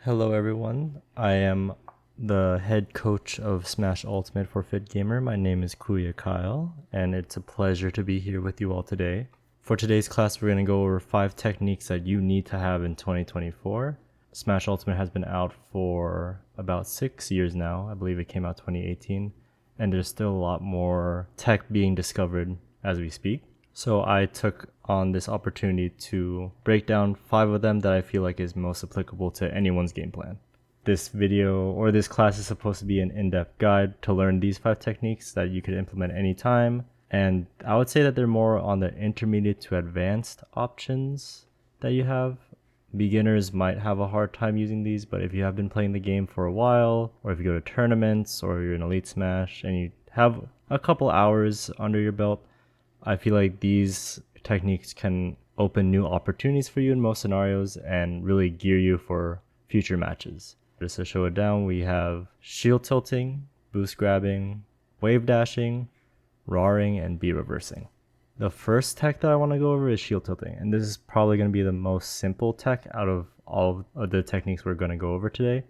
Hello everyone, I am the head coach of Smash Ultimate for Fit Gamer. My name is Kuya Kyle, and it's a pleasure to be here with you all today. For today's class, we're going to go over 5 techniques that you need to have in 2024. Smash Ultimate has been out for about 6 years now. I believe it came out 2018, and there's still a lot more tech being discovered as we speak. So I took on this opportunity to break down 5 of them that I feel like is most applicable to anyone's game plan. This video or this class is supposed to be an in-depth guide to learn these 5 techniques that you could implement anytime. And I would say that they're more on the intermediate to advanced options that you have. Beginners might have a hard time using these, but if you have been playing the game for a while, or if you go to tournaments, or you're in Elite Smash, and you have a couple hours under your belt, I feel like these techniques can open new opportunities for you in most scenarios and really gear you for future matches. Just to show it down, we have shield tilting, boost grabbing, wave dashing, roaring, and B reversing. The first tech that I want to go over is shield tilting, and this is probably going to be the most simple tech out of all of the techniques we're going to go over today.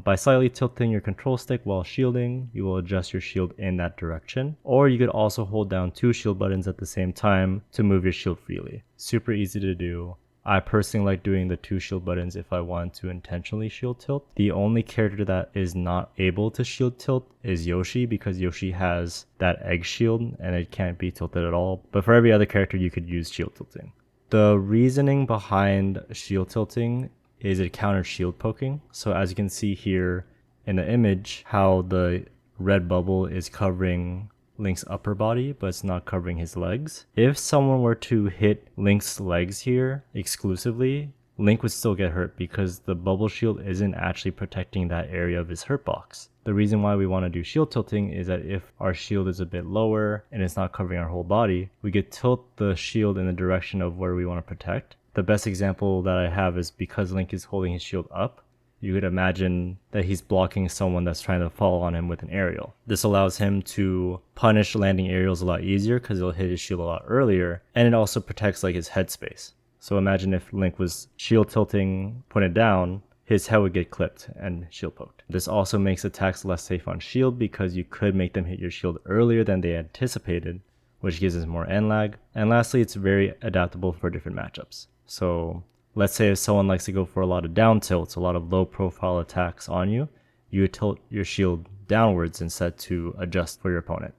By slightly tilting your control stick while shielding, you will adjust your shield in that direction. Or you could also hold down 2 shield buttons at the same time to move your shield freely. Super easy to do. I personally like doing the 2 shield buttons if I want to intentionally shield tilt. The only character that is not able to shield tilt is Yoshi, because Yoshi has that egg shield and it can't be tilted at all. But for every other character, you could use shield tilting. The reasoning behind shield tilting is it counters shield poking. So as you can see here in the image, how the red bubble is covering Link's upper body, but it's not covering his legs. If someone were to hit Link's legs here exclusively, Link would still get hurt because the bubble shield isn't actually protecting that area of his hurt box. The reason why we want to do shield tilting is that if our shield is a bit lower and it's not covering our whole body, we could tilt the shield in the direction of where we want to protect. The best example that I have is because Link is holding his shield up, you could imagine that he's blocking someone that's trying to fall on him with an aerial. This allows him to punish landing aerials a lot easier because he'll hit his shield a lot earlier, and it also protects like his headspace. So imagine if Link was shield tilting, put it down, his head would get clipped and shield poked. This also makes attacks less safe on shield because you could make them hit your shield earlier than they anticipated, which gives us more end lag. And lastly, it's very adaptable for different matchups. So let's say if someone likes to go for a lot of down tilts, a lot of low profile attacks on you, you would tilt your shield downwards instead to adjust for your opponent.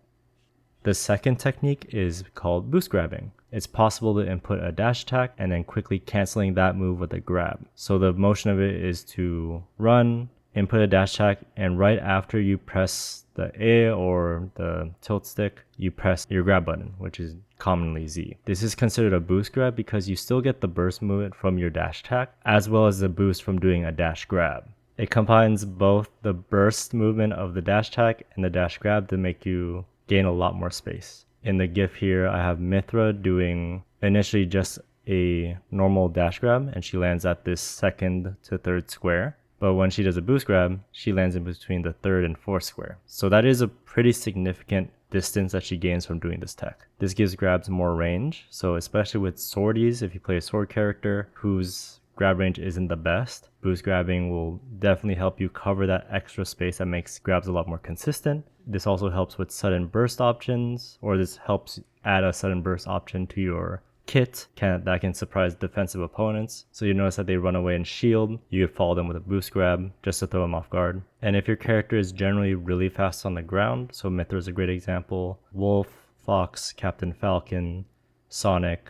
The second technique is called boost grabbing. It's possible to input a dash attack and then quickly canceling that move with a grab. So the motion of it is to run, input a dash attack, and right after you press the A or the tilt stick, you press your grab button, which is commonly Z. This is considered a boost grab because you still get the burst movement from your dash attack as well as the boost from doing a dash grab. It combines both the burst movement of the dash attack and the dash grab to make you gain a lot more space. In the GIF here, I have Mithra doing initially just a normal dash grab, and she lands at this 2nd to 3rd square. But when she does a boost grab, she lands in between the 3rd and 4th square. So that is a pretty significant distance that she gains from doing this tech. This gives grabs more range, so especially with swordies, if you play a sword character whose grab range isn't the best, boost grabbing will definitely help you cover that extra space that makes grabs a lot more consistent. This also helps with sudden burst options, or this helps add a sudden burst option to your kit that can surprise defensive opponents. So you notice that they run away and shield, you could follow them with a boost grab just to throw them off guard. And if your character is generally really fast on the ground, so Mithra is a great example, Wolf, Fox, Captain Falcon, Sonic,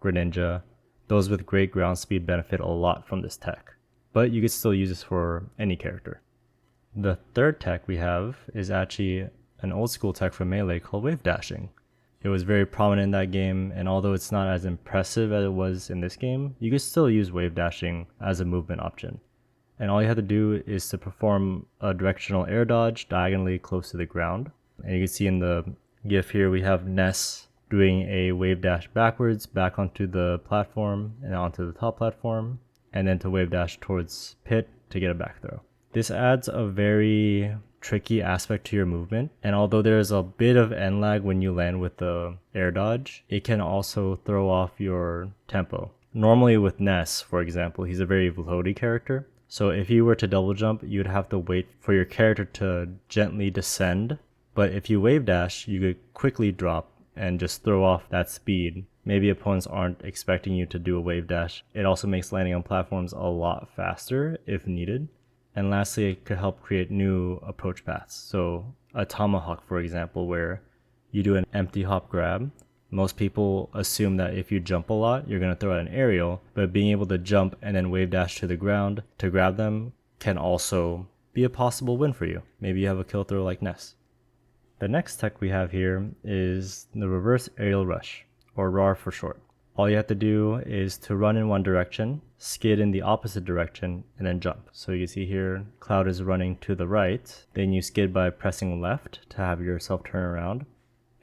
Greninja, those with great ground speed benefit a lot from this tech. But you could still use this for any character. The third tech we have is actually an old school tech from Melee called Wavedashing. It was very prominent in that game, and although it's not as impressive as it was in this game, you can still use wave dashing as a movement option. And all you have to do is to perform a directional air dodge diagonally close to the ground. And you can see in the GIF here, we have Ness doing a wave dash backwards back onto the platform and onto the top platform, and then to wave dash towards Pit to get a back throw. This adds a very tricky aspect to your movement, and although there is a bit of end lag when you land with the air dodge, it can also throw off your tempo. Normally with Ness, for example, he's a very floaty character, So if you were to double jump, you'd have to wait for your character to gently descend. But if you wave dash, you could quickly drop and just throw off that speed. Maybe opponents aren't expecting you to do a wave dash. It also makes landing on platforms a lot faster if needed. And lastly, it could help create new approach paths. So a tomahawk, for example, where you do an empty hop grab. Most people assume that if you jump a lot, you're going to throw out an aerial, but being able to jump and then wave dash to the ground to grab them can also be a possible win for you. Maybe you have a kill throw like Ness. The next tech we have here is the reverse aerial rush, or RAR for short. All you have to do is to run in one direction, skid in the opposite direction, and then jump. So you see here, Cloud is running to the right, then you skid by pressing left to have yourself turn around,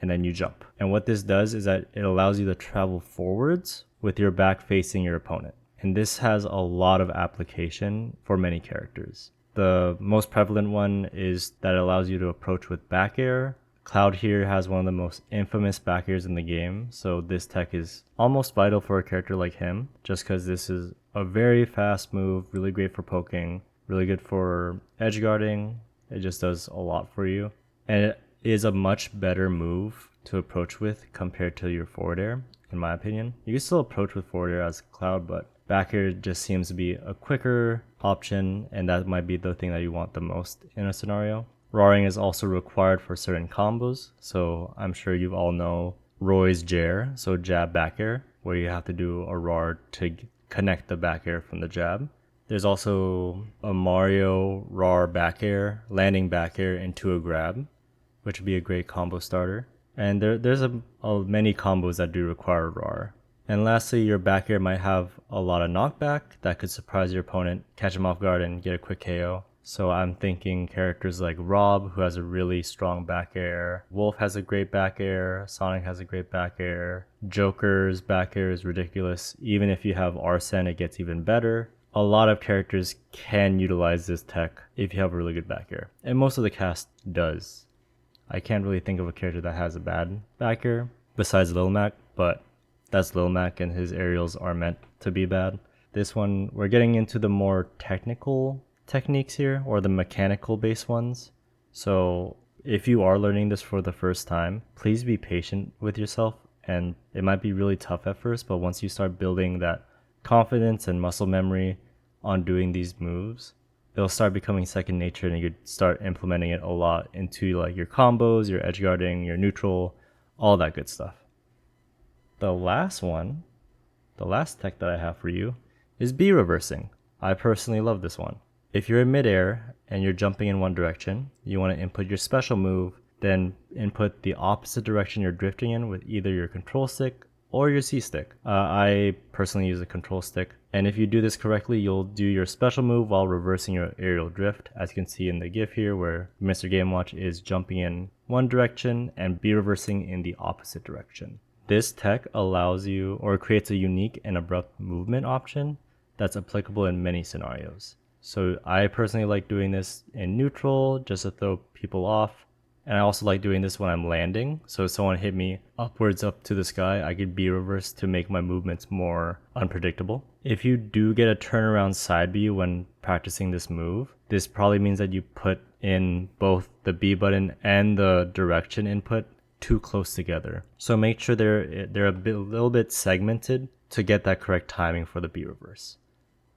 and then you jump. And what this does is that it allows you to travel forwards with your back facing your opponent. And this has a lot of application for many characters. The most prevalent one is that it allows you to approach with back air. Cloud here has one of the most infamous back airs in the game, so this tech is almost vital for a character like him, just because this is a very fast move, really great for poking, really good for edge guarding. It just does a lot for you. And it is a much better move to approach with compared to your forward air, in my opinion. You can still approach with forward air as Cloud, but back air just seems to be a quicker option, and that might be the thing that you want the most in a scenario. Roaring is also required for certain combos, so I'm sure you all know Roy's Jair, so jab back air, where you have to do a roar to connect the back air from the jab. There's also a Mario roar back air, landing back air into a grab, which would be a great combo starter. And there's many combos that do require roar. And lastly, your back air might have a lot of knockback that could surprise your opponent, catch him off guard, and get a quick KO. So I'm thinking characters like Rob, who has a really strong back air. Wolf has a great back air. Sonic has a great back air. Joker's back air is ridiculous. Even if you have Arsene, it gets even better. A lot of characters can utilize this tech if you have a really good back air. And most of the cast does. I can't really think of a character that has a bad back air besides Lil Mac, but that's Lil Mac and his aerials are meant to be bad. This one, we're getting into the more technical techniques here, or the mechanical based ones. So if you are learning this for the first time, please be patient with yourself, and it might be really tough at first, but once you start building that confidence and muscle memory on doing these moves, it'll start becoming second nature, and you could start implementing it a lot into like your combos, your edge guarding, your neutral, all that good stuff. The last tech that I have for you is B reversing. I personally love this one. If you're in midair and you're jumping in one direction, you want to input your special move, then input the opposite direction you're drifting in with either your control stick or your C stick. I personally use a control stick. And if you do this correctly, you'll do your special move while reversing your aerial drift, as you can see in the GIF here where Mr. Game Watch is jumping in one direction and B reversing in the opposite direction. This tech allows you, or creates a unique and abrupt movement option that's applicable in many scenarios. So I personally like doing this in neutral just to throw people off. And I also like doing this when I'm landing. So if someone hit me upwards up to the sky, I could B reverse to make my movements more unpredictable. If you do get a turnaround side B when practicing this move, this probably means that you put in both the B button and the direction input too close together. So make sure they're a little bit segmented to get that correct timing for the B reverse.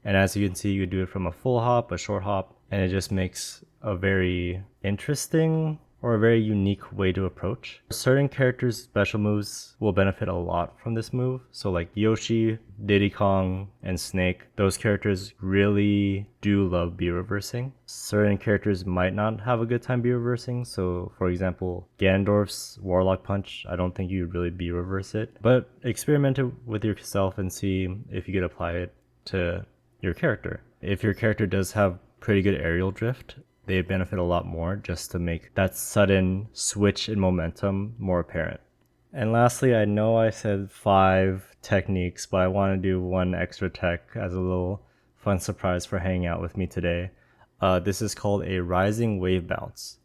And as you can see, you do it from a full hop, a short hop, and it just makes a very interesting or a very unique way to approach. Certain characters' special moves will benefit a lot from this move. So like Yoshi, Diddy Kong, and Snake, those characters really do love B reversing. Certain characters might not have a good time B reversing. So for example, Ganondorf's Warlock Punch, I don't think you'd really B reverse it. But experiment it with yourself and see if you could apply it to your character. If your character does have pretty good aerial drift, they benefit a lot more just to make that sudden switch in momentum more apparent. And lastly, I know I said 5 techniques, but I want to do one extra tech as a little fun surprise for hanging out with me today. This is called a rising wave bounce.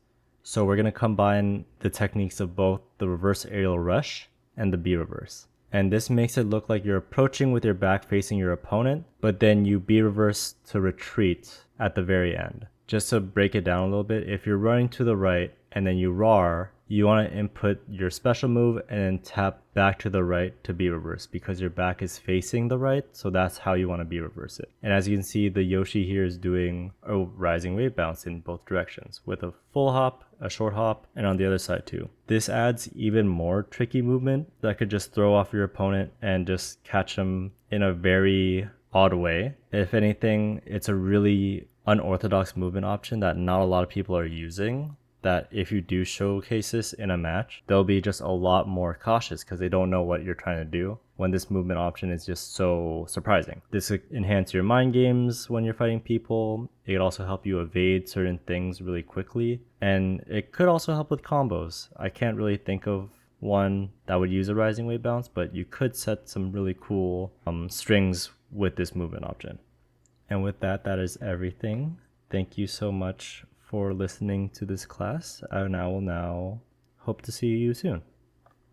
So we're going to combine the techniques of both the reverse aerial rush and the B reverse. And this makes it look like you're approaching with your back facing your opponent, but then you B reverse to retreat at the very end. Just to break it down a little bit, if you're running to the right and then you RAR, you want to input your special move and then tap back to the right to B reverse because your back is facing the right, so that's how you want to B reverse it. And as you can see, the Yoshi here is doing a rising wave bounce in both directions with a full hop, a short hop, and on the other side too. This adds even more tricky movement that could just throw off your opponent and just catch them in a very odd way. If anything, it's a really unorthodox movement option that not a lot of people are using, that if you do showcase this in a match, they'll be just a lot more cautious because they don't know what you're trying to do when this movement option is just so surprising. This could enhance your mind games when you're fighting people. It could also help you evade certain things really quickly. And it could also help with combos. I can't really think of one that would use a rising wave bounce, but you could set some really cool strings with this movement option. And with that, that is everything. Thank you so much for listening to this class, and I will now hope to see you soon.